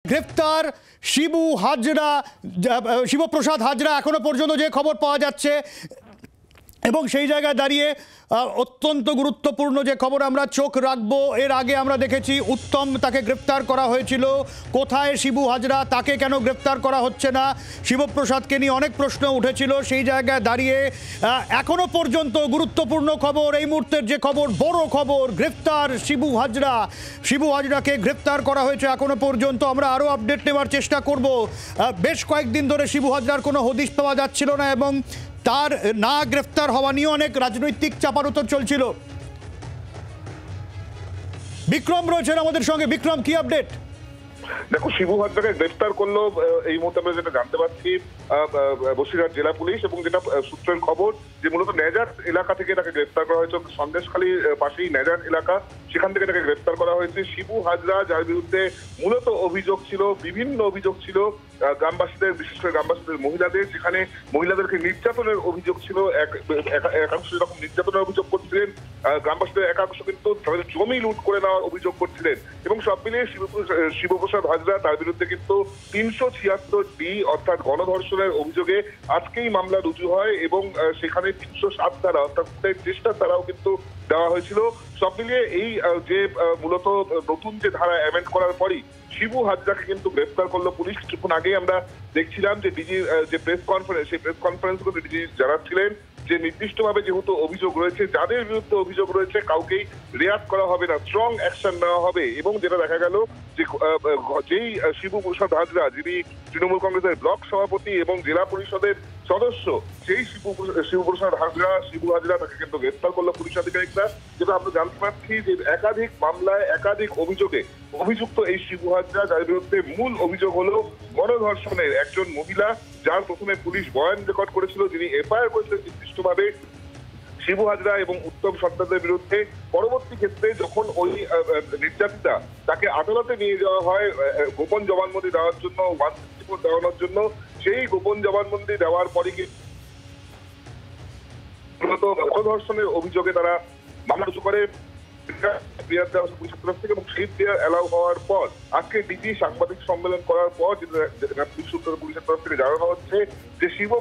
গ্রেফতার শিবপ্রসাদ হাজরা এখনো পর্যন্ত যে খবর পাওয়া যাচ্ছে এবং সেই জায়গায় দাঁড়িয়ে অত্যন্ত গুরুত্বপূর্ণ যে খবর আমরা চোখ রাখবো। এর আগে আমরা দেখেছি উত্তম তাকে গ্রেফতার করা হয়েছিল, কোথায় শিবু হাজরা, তাকে কেন গ্রেফতার করা হচ্ছে না, শিবপ্রসাদকে নিয়ে অনেক প্রশ্ন উঠেছিল। সেই জায়গায় দাঁড়িয়ে এখনো পর্যন্ত গুরুত্বপূর্ণ খবর, এই মুহূর্তের যে খবর, বড় খবর, গ্রেফতার শিবু হাজরাকে গ্রেফতার করা হয়েছে এখনো পর্যন্ত। আমরা আরও আপডেট নেওয়ার চেষ্টা করব। বেশ কয়েকদিন ধরে শিবু হাজরার কোনো হদিশ পাওয়া যাচ্ছিল না এবং তার না গ্রেফতার হওয়া নিয়ে অনেক রাজনৈতিক চাপানোতর চলছিল। বিক্রম রয়েছেন আমাদের সঙ্গে। বিক্রম, কি আপডেট? দেখো, শিবু হাজরাকে গ্রেফতার করলো এই মুহূর্তে আমরা যেটা জানতে পারছি বসিরহাট জেলা পুলিশ, এবং যেটা সূত্রের খবর যে মূলত নেজার এলাকা থেকে তাকে গ্রেফতার করা হয়েছে। সন্দেশখালীর পাশেই নেজার এলাকা, সেখান থেকে তাকে গ্রেফতার করা হয়েছে। শিবু হাজরা, যার বিরুদ্ধে মূলত অভিযোগ ছিল, বিভিন্ন অভিযোগ ছিল গ্রামবাসীদের, বিশেষ করে গ্রামবাসীদের মহিলাদের, যেখানে মহিলাদেরকে নির্যাতনের অভিযোগ ছিল। একাংশ এরকম নির্যাতনের অভিযোগ করছিলেন, গ্রামবাসীদের একাংশ কিন্তু তাদের জমি লুট করে নেওয়ার অভিযোগ করছিলেন। এবং সব মিলিয়ে শিবপ্রসাদ হাজরা, তার বিরুদ্ধে কিন্তু 376D অর্থাৎ গণধর্ষণের অভিযোগে আজকেই মামলা রুজু হয় এবং সেখানে 307 ধারা অর্থাৎ চেষ্টার ধারাও কিন্তু দেওয়া হয়েছিল। সব মিলিয়ে এই যে মূলত নতুন যে ধারা অ্যামেন্ড করার পরই শিবু হাজরাকে কিন্তু গ্রেফতার করলো পুলিশ। কিছুক্ষণ আগেই আমরা দেখছিলাম যে ডিজির যে প্রেস কনফারেন্স, সেই প্রেস কনফারেন্স গুলো ডিজি জানাচ্ছিলেন যে নির্দিষ্টভাবে যেহেতু অভিযোগ রয়েছে, যাদের বিরুদ্ধে অভিযোগ রয়েছে কাউকেই রেয়াত করা হবে না, স্ট্রং অ্যাকশন নেওয়া হবে। এবং যেটা দেখা গেল যে যেই শিবপ্রসাদ হাজরা, যিনি তৃণমূল কংগ্রেসের ব্লক সভাপতি এবং জেলা পরিষদের সদস্য, সেই শিবপ্রসাদ শিবু হাজরা তাকে কিন্তু গ্রেফতার করলো পুলিশ আধিকারিকরা। যেটা আমরা জানতে পারছি যে একাধিক মামলায় একাধিক অভিযোগে অভিযুক্ত এই শিবু হাজরা, যার বিরুদ্ধে মূল অভিযোগ হলো গণধর্ষণের একজন মহিলা, যার প্রথমে পুলিশ বয়ান রেকর্ড করেছিল, যিনি এফআইআর করেছিলেন নির্দিষ্টভাবে শিবু হাজরা এবং উত্তম সর্দারদের বিরুদ্ধে। পরবর্তী ক্ষেত্রে যখন ওই নির্যাতিতা তাকে আদালতে নিয়ে যাওয়া হয় গোপন জবানবন্দি দেওয়ার জন্য, 164 দেওয়ানোর জন্য, সেই গোপন জবানবন্দি দেওয়ার পরই মূলত গণধর্ষণের অভিযোগে তারা মামলা রুজু করে পুলিশের তরফ থেকে। এবং সেই প্লেয়ার অ্যালাউ হওয়ার পর আজকে ডিজি সাংবাদিক সম্মেলন করার পর পুলিশের তরফ থেকে জানানো হচ্ছে যে শিবু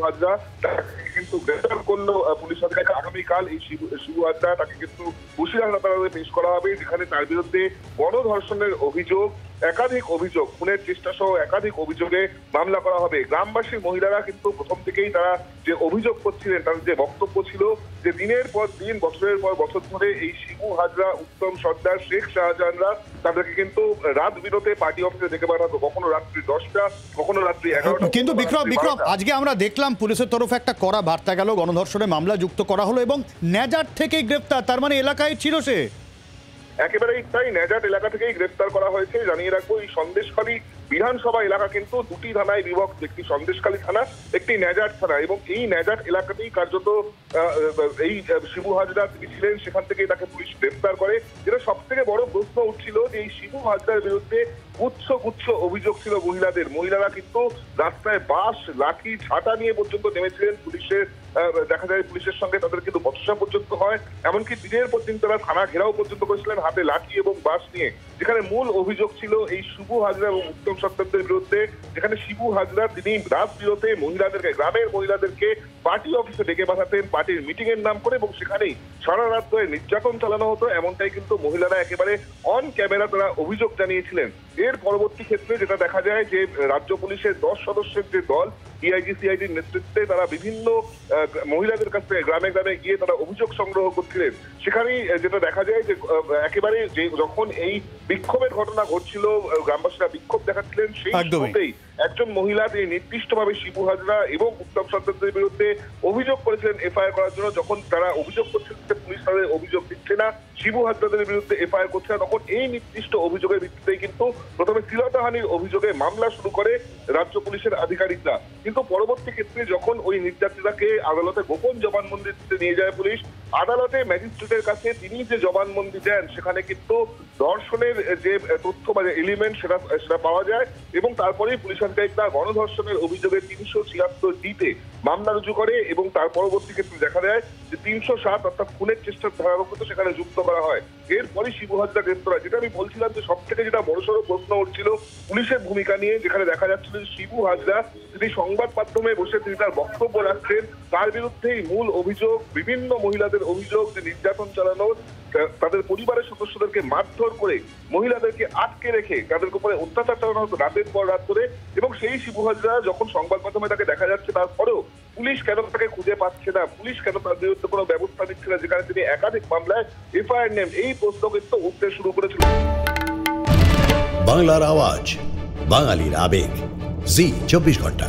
হাজরা তাকে কিন্তু গ্রেফতার করলো পুলিশ আধিকারিক। আগামীকাল এই শিবু হাজরা তাকে কিন্তু বসিরহাট আদালতে পেশ করা হবে, যেখানে তার বিরুদ্ধে গণধর্ষণের অভিযোগ, একাধিক অভিযোগ, খুনের চেষ্টা সহ একাধিক অভিযোগে মামলা করা হবে। গ্রামবাসী মহিলারা কিন্তু প্রথম থেকেই তারা যে অভিযোগ করছিলেন, তাদের যে বক্তব্য ছিল যে দিনের পর দিন, বছরের পর বছর ধরে এই শিবু হাজরা, উত্তম সর্দার, শেখ শাহজাহানরা তাদেরকে কিন্তু রাত বিরতে পার্টি অফিসে ডেকে পাঠাতো, কখনো রাত্রি 10টা, কখনো রাত্রি 11টা। কিন্তু বিক্রম, আজকে আমরা দেখলাম পুলিশের তরফে একটা কড়া বার্তা গেল, গণধর্ষণের মামলা যুক্ত করা হলো এবং নেজার থেকেই গ্রেফতার, তার মানে এলাকায় ছিল সে। একেবারেই তাই, নেজাট এলাকা থেকেই গ্রেফতার করা হয়েছে। জানিয়ে রাখবো, এই সন্দেশখালী বিধানসভা এলাকা কিন্তু দুটি থানায় বিভক্ত, একটি সন্দেশখালী থানা, একটি নেজাট থানা। এবং এই নেজাট এলাকাতেই কার্যত এই শিবু হাজরা তিনি ছিলেন, সেখান থেকে তাকে পুলিশ গ্রেফতার করে। যেটা সব থেকে বড় প্রশ্ন উঠছিল যে এই শিবু হাজরার বিরুদ্ধে গুচ্ছ অভিযোগ ছিল মহিলারা কিন্তু রাস্তায় বাঁশ, লাঠি, ঝাঁটা নিয়ে পর্যন্ত নেমেছিলেন। পুলিশের দেখা যায় পুলিশের সঙ্গে তাদের কিন্তু বচসা পর্যন্ত হয়, এমনকি দিনের পর দিন তারা থানা ঘেরাও পর্যন্ত করেছিলেন হাতে লাঠি এবং বাঁশ নিয়ে। যেখানে মূল অভিযোগ ছিল এই শিবু হাজরা এবং উত্তম সর্দারদের বিরুদ্ধে, যেখানে শিবু হাজরা তিনি রাত বিরতে মহিলাদেরকে, গ্রামের মহিলাদেরকে পার্টি অফিসে ডেকে পাঠাতেন পার্টির মিটিং এর নাম করে, এবং সেখানেই সারা রাত ধরে নির্যাতন চালানো হতো। এমনটাই কিন্তু মহিলারা একেবারে অন ক্যামেরা তারা অভিযোগ জানিয়েছিলেন। এর পরবর্তী ক্ষেত্রে যেটা দেখা যায় যে রাজ্য পুলিশের 10 সদস্যের যে দল, ডিআইজি সিআইডির নেতৃত্বে তারা বিভিন্ন মহিলাদের কাছ থেকে গ্রামে গ্রামে গিয়ে তারা অভিযোগ সংগ্রহ করছিলেন। সেখানেই যেটা দেখা যায় যে একেবারে যে যখন এই বিক্ষোভের ঘটনা ঘটছিল, গ্রামবাসীরা বিক্ষোভ দেখাচ্ছিলেন, সেই মুহূর্তেই একজন মহিলা তিনি নির্দিষ্টভাবে শিবু হাজরা এবং উত্তম সর্দারদের বিরুদ্ধে অভিযোগ করেছিলেন এফআইআর করার জন্য। যখন তারা অভিযোগ করছিলেন যে পুলিশ তাদের অভিযোগ দিচ্ছে না, শিবু হাজরাদের বিরুদ্ধে এফআইআর করছে না, তখন এই নির্দিষ্ট অভিযোগের ভিত্তিতেই কিন্তু প্রথমে শ্লীলতাহানির অভিযোগে মামলা শুরু করে রাজ্য পুলিশের আধিকারিকরা। কিন্তু পরবর্তী ক্ষেত্রে যখন ওই নির্যাতিতাকে আদালতে গোপন জবানবন্দি দিতে নিয়ে যায় পুলিশ, আদালতে ম্যাজিস্ট্রেটের কাছে তিনি যে জবানবন্দি দেন, সেখানে কিন্তু ধর্ষণের যে তথ্য বা এলিমেন্ট সেটা পাওয়া যায়। এবং তারপরেই পুলিশ আধিকারিকরা গণধর্ষণের অভিযোগে 376D-তে মামলা রুজু করে এবং তার পরবর্তী ক্ষেত্রে দেখা যায় যে 307 অর্থাৎ খুনের চেষ্টার ধারাবাহিকতা সেখানে যুক্ত করা হয়। এরপরই শিবু হাজরা গ্রেপ্তার হয়। যেটা আমি বলছিলাম যে সব থেকে যেটা বড়সড় প্রশ্ন উঠছিল পুলিশের ভূমিকা নিয়ে, যেখানে দেখা যাচ্ছিল যে শিবু হাজরা তিনি সংবাদ মাধ্যমে বসে তিনি তার বক্তব্য রাখছেন, তার বিরুদ্ধেই মূল অভিযোগ, বিভিন্ন মহিলাদের অভিযোগ যে নির্যাতন চালানোর, তাদের পরিবারের সদস্যদেরকে মারধর করে মহিলাদেরকে আটকে রেখে তাদের উপরে অত্যাচার চালানো হতো রাতের পর রাত করে। এবং সেই শিবু হাজরা যখন সংবাদ মাধ্যমে তাকে দেখা যাচ্ছে, তারপরেও পুলিশ কেন তাকে খুঁজে পাচ্ছে না, পুলিশ কেন তার বিরুদ্ধে কোনো ব্যবস্থা নিচ্ছে না, যেখানে তিনি একাধিক মামলায় এফআইআর নেন, এই প্রশ্ন কিন্তু উঠতে শুরু করেছিল। বাংলার আওয়াজ, বাঙালির আবেগ, জি 24 ঘন্টা।